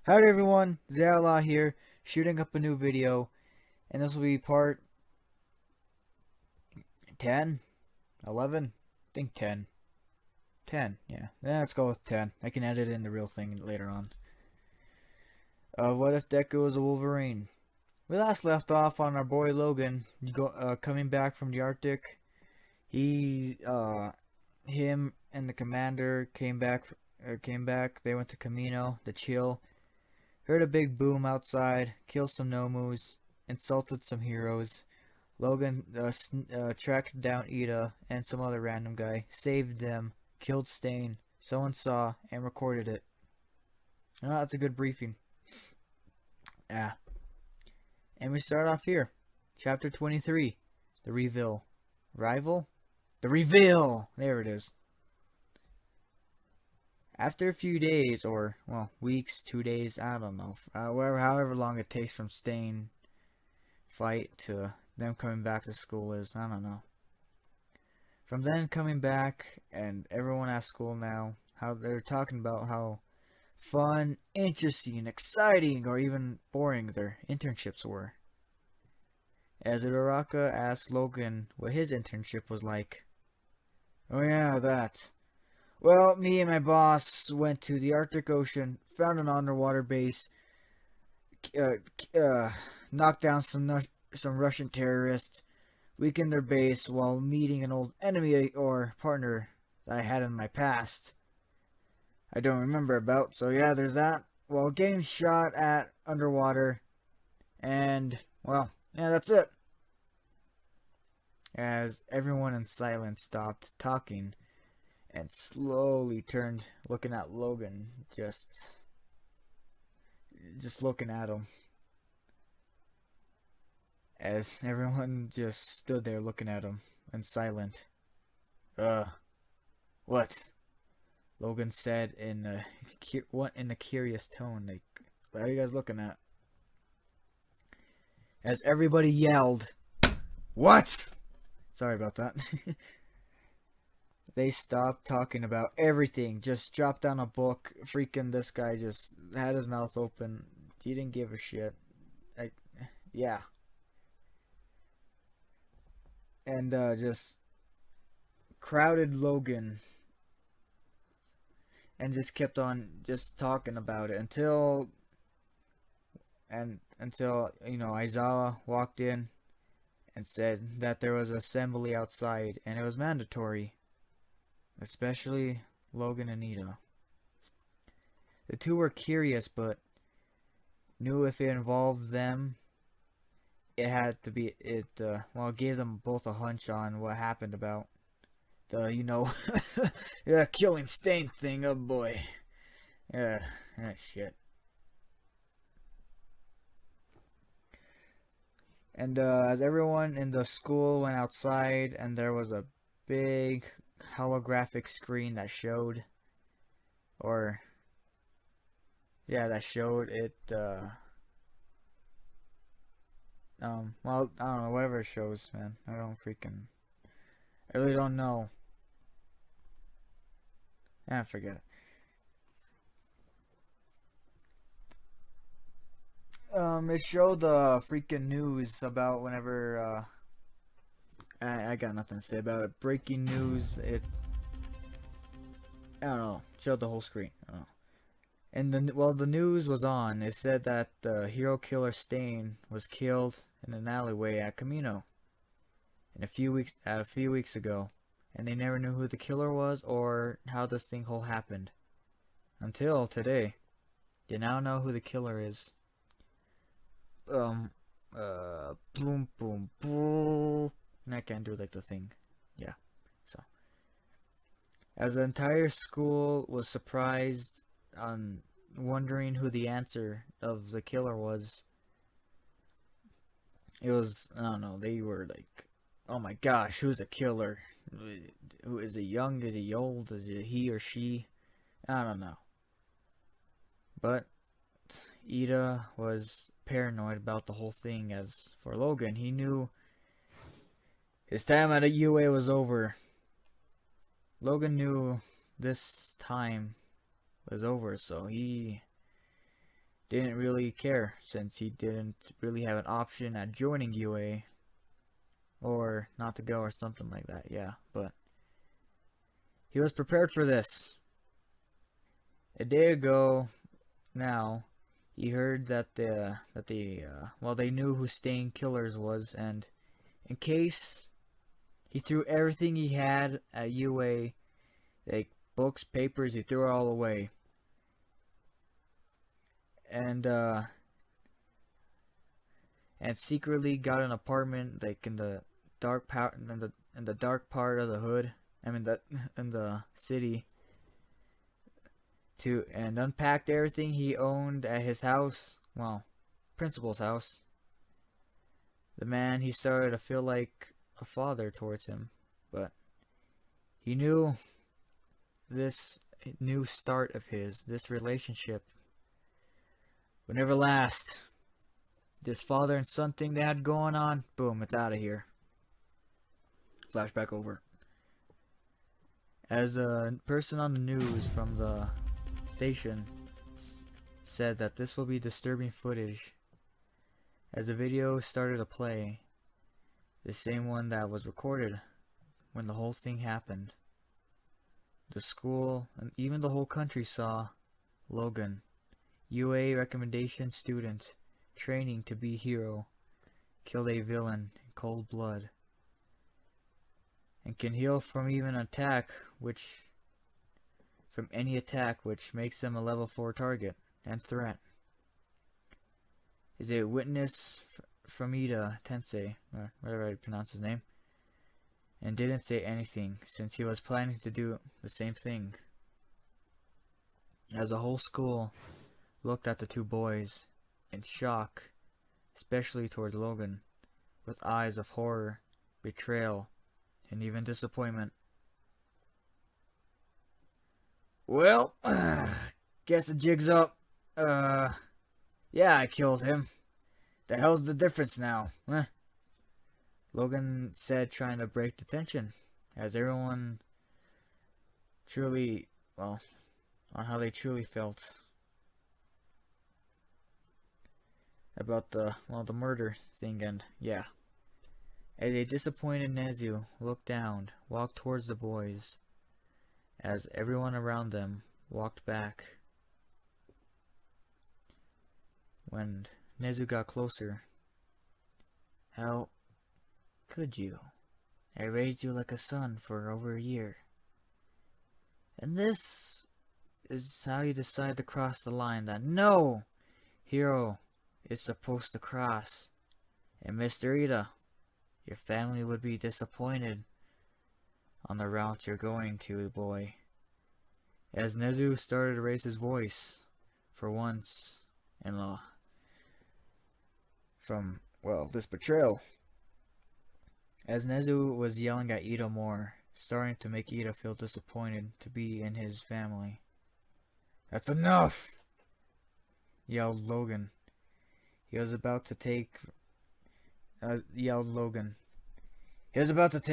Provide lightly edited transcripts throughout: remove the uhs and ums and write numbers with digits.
Howdy everyone, Zayala here, shooting up a new video, and this will be part 10, 11, I think 10, 10, yeah, let's go with 10, I can edit in the real thing later on. What if Deku was a Wolverine? We last left off on our boy Logan, coming back from the Arctic. Him and the commander came back, they went to Camino to chill. Heard a big boom outside, killed some Nomus, insulted some heroes. Logan tracked down Ida and some other random guy, saved them, killed Stain. Someone saw and recorded it. Oh, that's a good briefing. Yeah. And we start off here. Chapter 23. The Reveal. Rival? The Reveal! There it is. After a few days, or, well, weeks, 2 days, I don't know, however long it takes from Stain fight to them coming back to school is, I don't know. From then coming back, and everyone at school now, how they're talking about how fun, interesting, exciting, or even boring their internships were. As Uraraka asked Logan what his internship was like. Oh yeah, that. Well, me and my boss went to the Arctic Ocean, found an underwater base, knocked down some Russian terrorists, weakened their base while meeting an old enemy or partner that I had in my past. I don't remember about, so yeah, there's that. Well, getting shot at underwater, and, well, yeah, that's it. As everyone in silence stopped talking, and slowly turned looking at Logan, just looking at him, as everyone just stood there looking at him and silent. What? Logan said in a curious tone, like, what are you guys looking at? As everybody yelled, "What?" Sorry about that. They stopped talking about everything, just dropped down a book. Freaking this guy just had his mouth open. He didn't give a shit. Yeah. And just crowded Logan and just kept on just talking about it until Aizawa walked in and said that there was an assembly outside and it was mandatory. Especially Logan and Ida. The two were curious, but knew if it involved them, it had to be it. Well, it gave them both a hunch on what happened about the, yeah, killing Stain thing. Oh boy, yeah, shit. And as everyone in the school went outside, and there was a big holographic screen that showed, that showed it, well, I don't know, whatever it shows, man, I really don't know. Forget it. It showed the freaking news about whenever, I got nothing to say about it. Breaking news. I don't know. Showed the whole screen. I don't know. And the news was on. It said that hero killer Stain was killed in an alleyway at Camino, a few weeks ago, and they never knew who the killer was or how this thing whole happened until today. They now know who the killer is. Boom, boom, boom. And I can't do like the thing. Yeah. So, as the entire school was surprised on wondering who the answer of the killer was, it was, I don't know, they were like, oh my gosh, who's the killer? Who is he, young? Is he old? Is it he or she? I don't know. But Ida was paranoid about the whole thing. As for Logan, he knew his time at a UA was over. Logan knew this time was over, so he didn't really care since he didn't really have an option at joining UA or not to go or something like that. Yeah, but he was prepared for this. A day ago now, he heard that they knew who Stain Killers was, and in case, he threw everything he had at UA, like books, papers, he threw it all away. And secretly got an apartment like in the dark part of the hood. I mean that in the city. And unpacked everything he owned at his house. Well, principal's house. The man, he started to feel like a father towards him, but he knew this new start of his, this relationship, would never last. This father and son thing they had going on, boom, it's out of here. Flashback over. As a person on the news from the station said that this will be disturbing footage, as the video started to play, the same one that was recorded when the whole thing happened. The school and even the whole country saw Logan, UA recommendation student, training to be hero, killed a villain in cold blood, and can heal from any attack which makes them a level 4 target and threat. Is a witness from Ida Tensei, or whatever I pronounce his name, and didn't say anything since he was planning to do the same thing. As the whole school looked at the two boys in shock, especially towards Logan, with eyes of horror, betrayal, and even disappointment. Well, guess the jig's up. Yeah, I killed him. The hell's the difference now, huh? Logan said, trying to break the tension, as everyone on how they truly felt about the murder thing. And yeah, as a disappointed Nezu looked down, walked towards the boys, as everyone around them walked back. When Nezu got closer, how could you? I raised you like a son for over a year. And this is how you decide to cross the line that no hero is supposed to cross. And Mr. Ida, your family would be disappointed on the route you're going to, boy. As Nezu started to raise his voice, for once in this betrayal. As Nezu was yelling at Ida more, starting to make Ida feel disappointed to be in his family. That's enough! Yelled Logan. He was about to take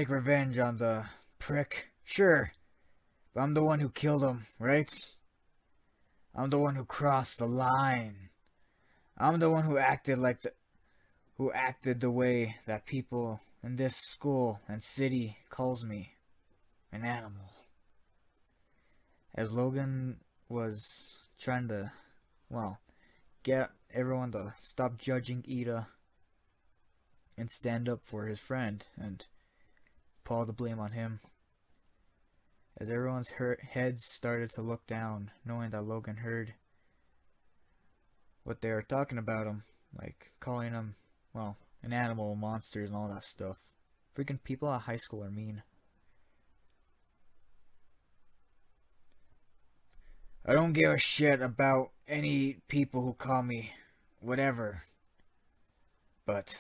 revenge on the prick. Sure, but I'm the one who killed him, right? I'm the one who crossed the line. I'm the one who acted the way that people in this school and city calls me, an animal. As Logan was trying to, get everyone to stop judging Ida and stand up for his friend and put all the blame on him. As everyone's heads started to look down, knowing that Logan heard what they were talking about him, like calling him, an animal, monsters, and all that stuff. Freaking people at high school are mean. I don't give a shit about any people who call me whatever. But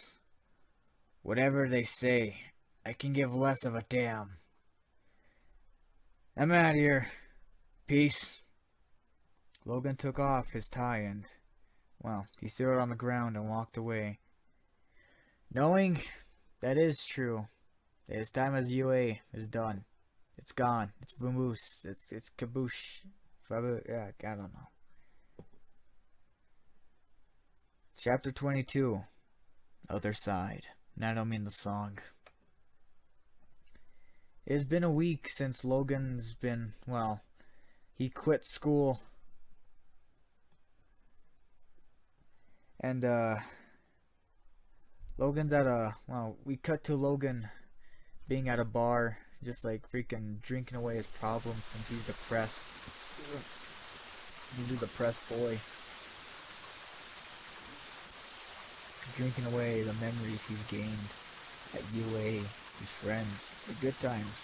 whatever they say, I can give less of a damn. I'm out of here. Peace. Logan took off his tie and, he threw it on the ground and walked away. Knowing that is true. That his time as UA is done. It's gone. It's vamoose. It's kaboosh. Yeah, I don't know. Chapter 22, Other Side. And I don't mean the song. It's been a week since Logan's been, well, he quit school. And, Logan's at we cut to Logan being at a bar, just like freaking drinking away his problems since he's depressed. He's a depressed boy. Drinking away the memories he's gained at UA, his friends, the good times,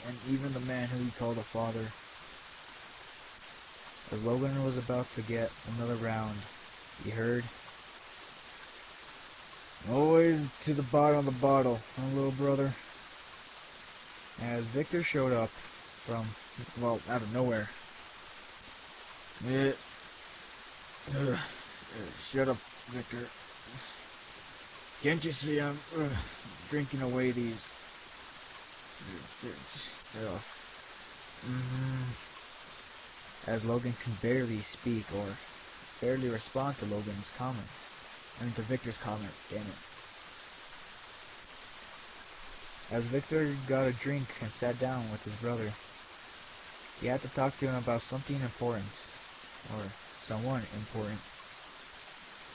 and even the man who he called a father. As Logan was about to get another round, he heard, "Always to the bottom of the bottle, huh, little brother?" As Victor showed up from, well, out of nowhere. Shut up, Victor. Can't you see I'm drinking away these... As Logan can barely speak or barely respond to Logan's comments. I mean to Victor's comment, damn it. As Victor got a drink and sat down with his brother, he had to talk to him about something important, or someone important.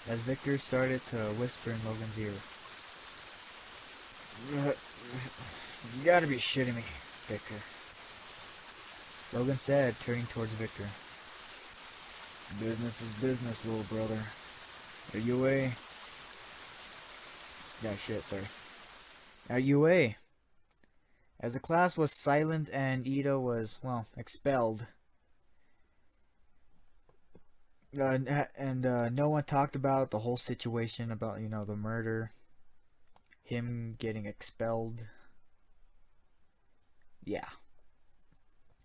As Victor started to whisper in Logan's ear. "You gotta be shitting me, Victor," Logan said, turning towards Victor. "Business is business, little brother. At UA..." At UA. As the class was silent and Ida was, well, expelled. No one talked about the whole situation about, the murder. Him getting expelled. Yeah.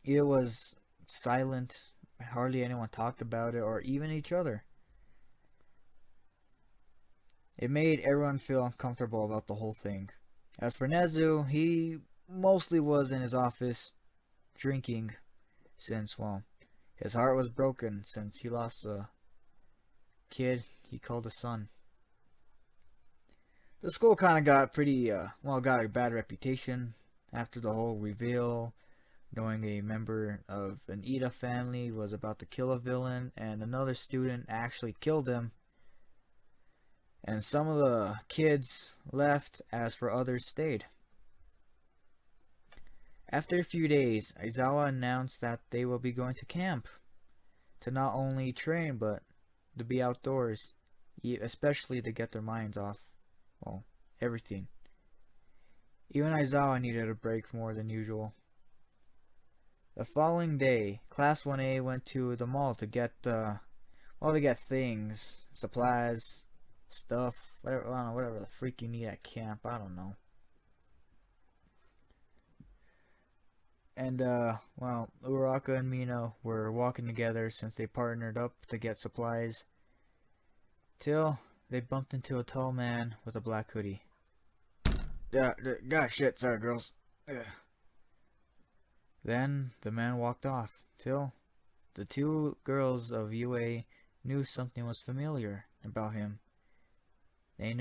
It was silent. Hardly anyone talked about it or even each other. It made everyone feel uncomfortable about the whole thing. As for Nezu, he mostly was in his office drinking since, well, his heart was broken since he lost a kid he called a son. The school kind of got got a bad reputation after the whole reveal, knowing a member of an Ida family was about to kill a villain and another student actually killed him. And some of the kids left, as for others stayed. After a few days, Aizawa announced that they will be going to camp to not only train but to be outdoors, especially to get their minds off, well, everything. Even Aizawa needed a break more than usual. The following day, Class 1A went to the mall to get things, supplies, stuff, whatever the freak you need at camp, I don't know. And, Uraraka and Mina were walking together since they partnered up to get supplies, till they bumped into a tall man with a black hoodie. Gosh, shit, sorry, girls. Ugh. Then the man walked off, till the two girls of UA knew something was familiar about him. They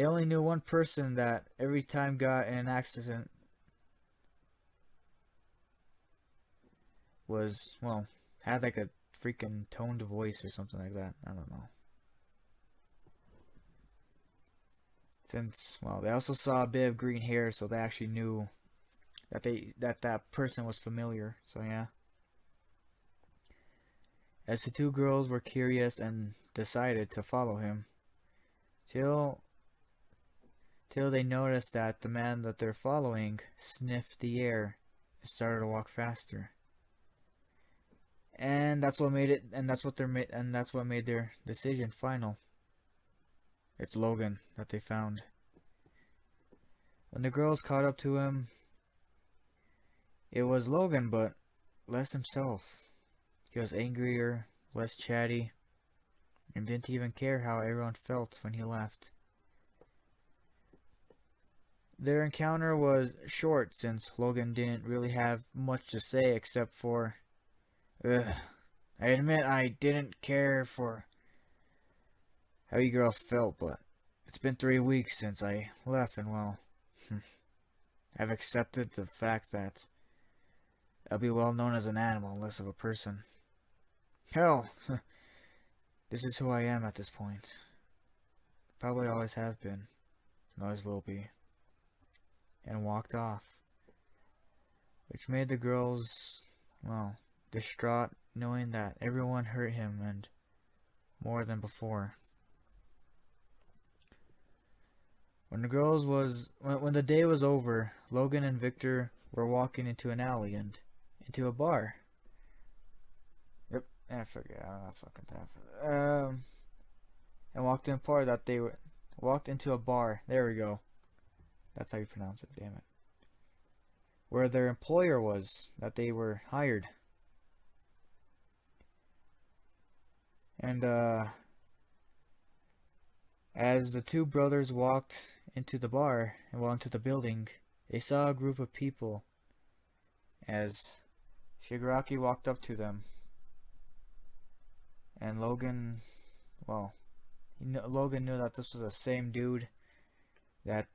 only knew one person that every time got in an accident was, well, had like a freaking toned voice or something like that. I don't know. Since, well, they also saw a bit of green hair, so they actually knew that person was familiar. So yeah. As the two girls were curious and decided to follow him, till they noticed that the man that they're following sniffed the air and started to walk faster. And that's what made their decision final. It's Logan that they found. When the girls caught up to him, it was Logan, but less himself. He was angrier, less chatty, and didn't even care how everyone felt when he left. Their encounter was short since Logan didn't really have much to say except for, "Ugh, I admit I didn't care for how you girls felt, but it's been 3 weeks since I left, and well, I've accepted the fact that I'll be well known as an animal, less of a person. Hell, this is who I am at this point. Probably always have been, and always will be. And walked off, which made the girls, well, distraught, knowing that everyone hurt him and more than before. When the day was over, Logan and Victor were walking into an alley and into a bar. Yep, I forget. I don't have fucking time for that. And walked into a bar. There we go. That's how you pronounce it. Damn it. Where their employer was, that they were hired. And as the two brothers walked into the bar and into the building, they saw a group of people. As Shigaraki walked up to them, and Logan, well, Logan knew that this was the same dude that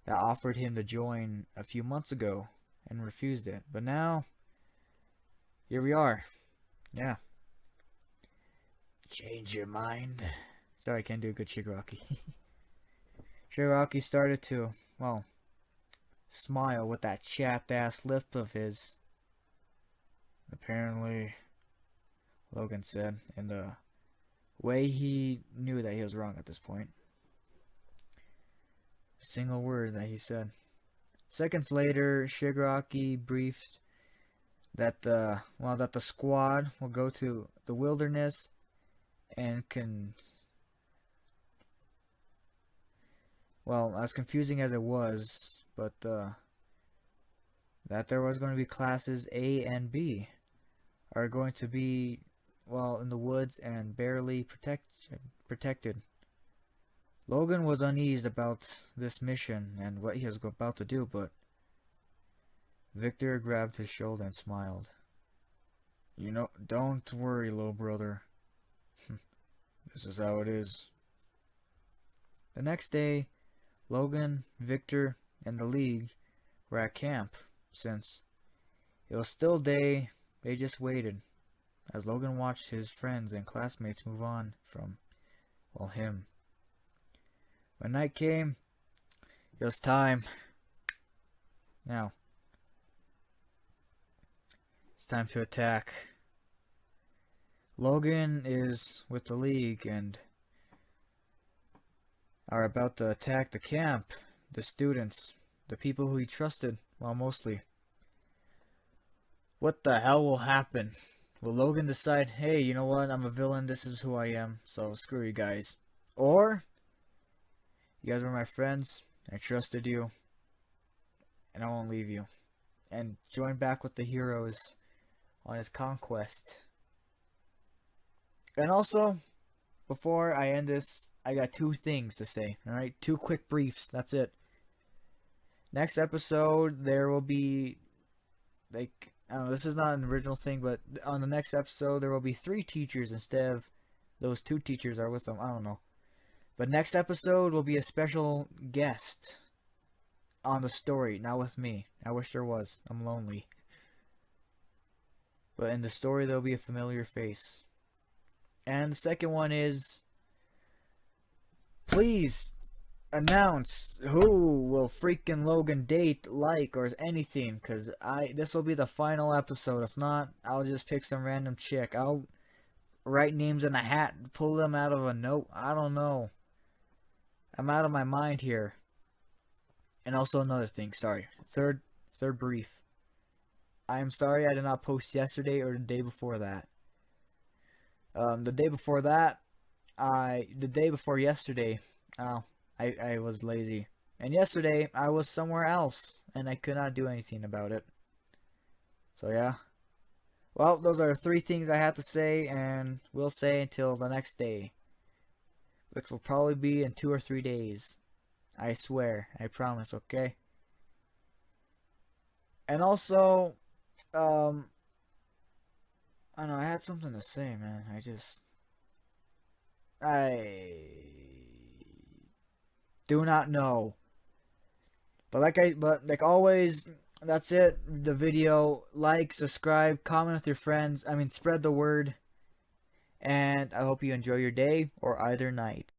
offered him to join a few months ago and refused it. But now, here we are. Yeah. Change your mind. Sorry, I can't do a good Shigaraki. Shigaraki started to, well, smile with that chapped ass lip of his. Apparently, Logan said, in the way he knew that he was wrong at this point. A single word that he said. Seconds later, Shigaraki briefed that the squad will go to the wilderness and as confusing as it was, but that there was going to be classes A and B are going to be, well, in the woods and barely protected. Logan was uneased about this mission and what he was about to do, but Victor grabbed his shoulder and smiled. You know, don't worry, little brother. This is how it is. The next day, Logan, Victor, and the League were at camp. Since it was still day, they just waited, as Logan watched his friends and classmates move on from, well, him. When night came, it was time. Now, it's time to attack. Logan is with the League and are about to attack the camp, the students, the people who he trusted, well, mostly. What the hell will happen? Will Logan decide, hey, you know what, I'm a villain, this is who I am, so screw you guys? Or, you guys were my friends, I trusted you, and I won't leave you. And join back with the heroes on his conquest. And also, before I end this, I got 2 things to say, alright? 2 quick briefs, that's it. Next episode, there will be, like, I don't know, this is not an original thing, but on the next episode, there will be 3 teachers instead of those 2 teachers are with them. I don't know. But next episode will be a special guest on the story, not with me. I wish there was. I'm lonely. But in the story, there will be a familiar face. And the second one is, please announce who will freaking Logan date, like, or anything, because this will be the final episode. If not, I'll just pick some random chick. I'll write names in a hat, pull them out of a note. I don't know. I'm out of my mind here. And also another thing, sorry. Third brief. I am sorry I did not post yesterday or the day before that. The day before yesterday, I was lazy. And yesterday, I was somewhere else, and I could not do anything about it. So yeah. Well, those are 3 things I had to say, and we'll say until the next day. Which will probably be in 2 or 3 days. I swear. I promise, okay? And also, I know I had something to say, man. I do not know. But like always, that's it. The video, like, subscribe, comment with your friends. I mean, spread the word. And I hope you enjoy your day or either night.